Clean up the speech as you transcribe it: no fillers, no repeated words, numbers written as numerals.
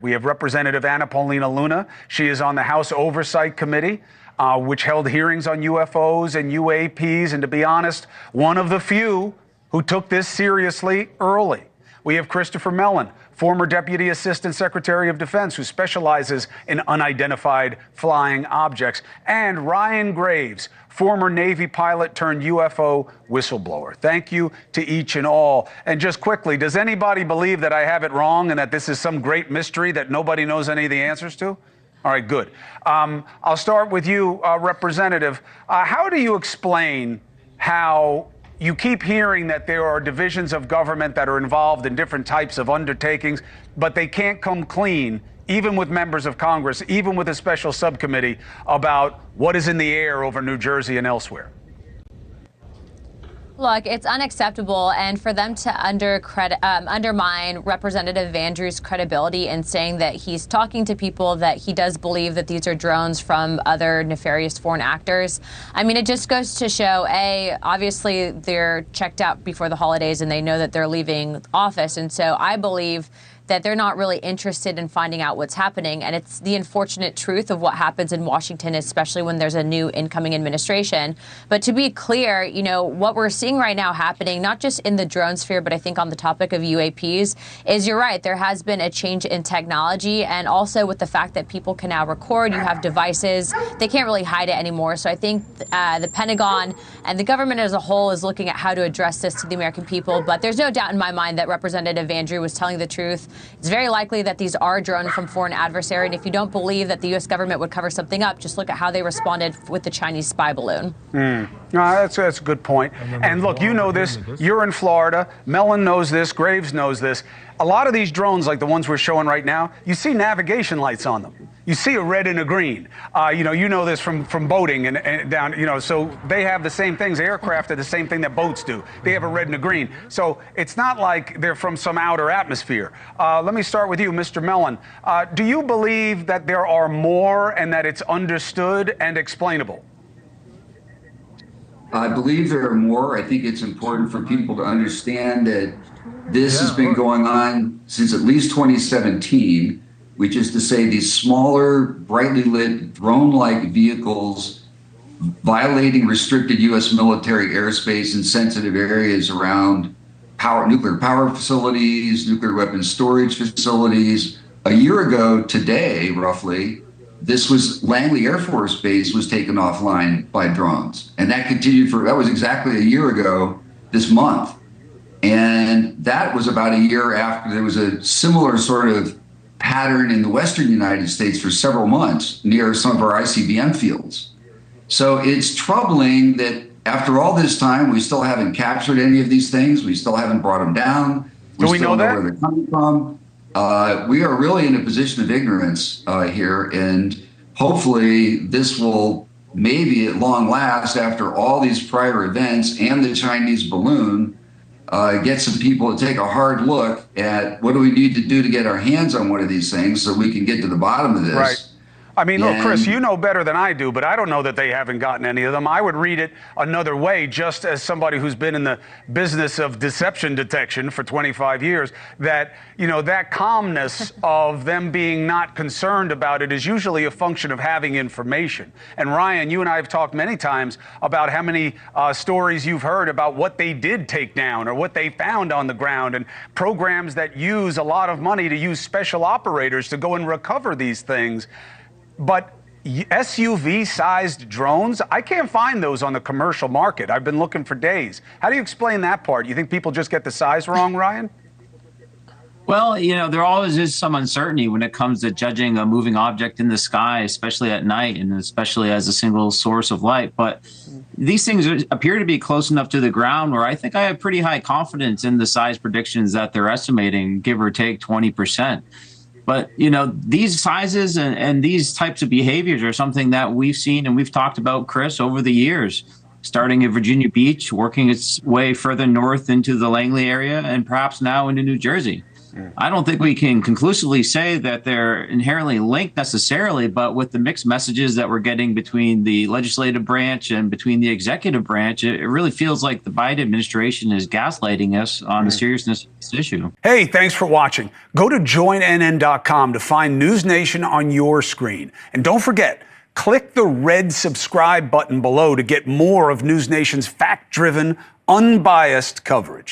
We have Representative Anna Paulina Luna. She is on the House Oversight Committee, which held hearings on UFOs and UAPs, and to be honest, one of the few who took this seriously early. We have Christopher Mellon, former Deputy Assistant Secretary of Defense, who specializes in unidentified flying objects, and Ryan Graves, former Navy pilot turned UFO whistleblower. Thank you to each and all. And just quickly, does anybody believe that I have it wrong and that this is some great mystery that nobody knows any of the answers to? All right, good. I'll start with you, Representative. How do you explain how you keep hearing that there are divisions of government that are involved in different types of undertakings, but they can't come clean, even with members of Congress, even with a special subcommittee, about what is in the air over New Jersey and elsewhere? Look, it's unacceptable, and for them to undermine Representative Andrews' credibility in saying that he's talking to people that he does believe that these are drones from other nefarious foreign actors. I mean, it just goes to show, A, obviously they're checked out before the holidays and they know that they're leaving office, and so I believe that they're not really interested in finding out what's happening. And it's the unfortunate truth of what happens in Washington, especially when there's a new incoming administration. But to be clear, you know, what we're seeing right now happening, not just in the drone sphere, but I think on the topic of UAPs, is you're right, there has been a change in technology. And also with the fact that people can now record, you have devices, they can't really hide it anymore. So I think the Pentagon and the government as a whole is looking at how to address this to the American people. But there's no doubt in my mind that Representative Andrew was telling the truth. It's very likely that these are drones from foreign adversary. And if you don't believe that the U.S. government would cover something up, just look at how they responded with the Chinese spy balloon. No, that's a good point. And look, you know this. You're in Florida. Mellon knows this. Graves knows this. A lot of these drones, like the ones we're showing right now, you see navigation lights on them. You see a red and a green. You know this from boating and down, so they have the same things. Aircraft are the same thing that boats do. They have a red and a green. So it's not like they're from some outer atmosphere. Let me start with you, Mr. Mellon. Do you believe that there are more and that it's understood and explainable? I believe there are more. I think it's important for people to understand that this has been going on since at least 2017. Which is to say these smaller, brightly lit drone-like vehicles violating restricted U.S. military airspace in sensitive areas around nuclear power facilities, nuclear weapons storage facilities. A year ago today, roughly, this was Langley Air Force Base was taken offline by drones. And that continued that was exactly a year ago this month. And that was about a year after there was a similar sort of pattern in the western United States for several months near some of our ICBM fields. So it's troubling that after all this time, we still haven't captured any of these things. We still haven't brought them down. Do we know that? Where they're coming from. We are really in a position of ignorance here, and hopefully this will maybe at long last, after all these prior events and the Chinese balloon, get some people to take a hard look at what do we need to do to get our hands on one of these things so we can get to the bottom of this. Right. I mean, look, Chris, you know better than I do, but I don't know that they haven't gotten any of them. I would read it another way, just as somebody who's been in the business of deception detection for 25 years, that, that calmness of them being not concerned about it is usually a function of having information. And Ryan, you and I have talked many times about how many stories you've heard about what they did take down or what they found on the ground, and programs that use a lot of money to use special operators to go and recover these things. But SUV-sized drones, I can't find those on the commercial market. I've been looking for days. How do you explain that part? You think people just get the size wrong, Ryan? Well, there always is some uncertainty when it comes to judging a moving object in the sky, especially at night and especially as a single source of light. But these things appear to be close enough to the ground where I think I have pretty high confidence in the size predictions that they're estimating, give or take 20%. But, these sizes and these types of behaviors are something that we've seen and we've talked about, Chris, over the years, starting at Virginia Beach, working its way further north into the Langley area, and perhaps now into New Jersey. I don't think we can conclusively say that they're inherently linked necessarily, but with the mixed messages that we're getting between the legislative branch and between the executive branch, it really feels like the Biden administration is gaslighting us on the seriousness of this issue. Hey, thanks for watching. Go to joinnn.com to find NewsNation on your screen. And don't forget, click the red subscribe button below to get more of NewsNation's fact-driven, unbiased coverage.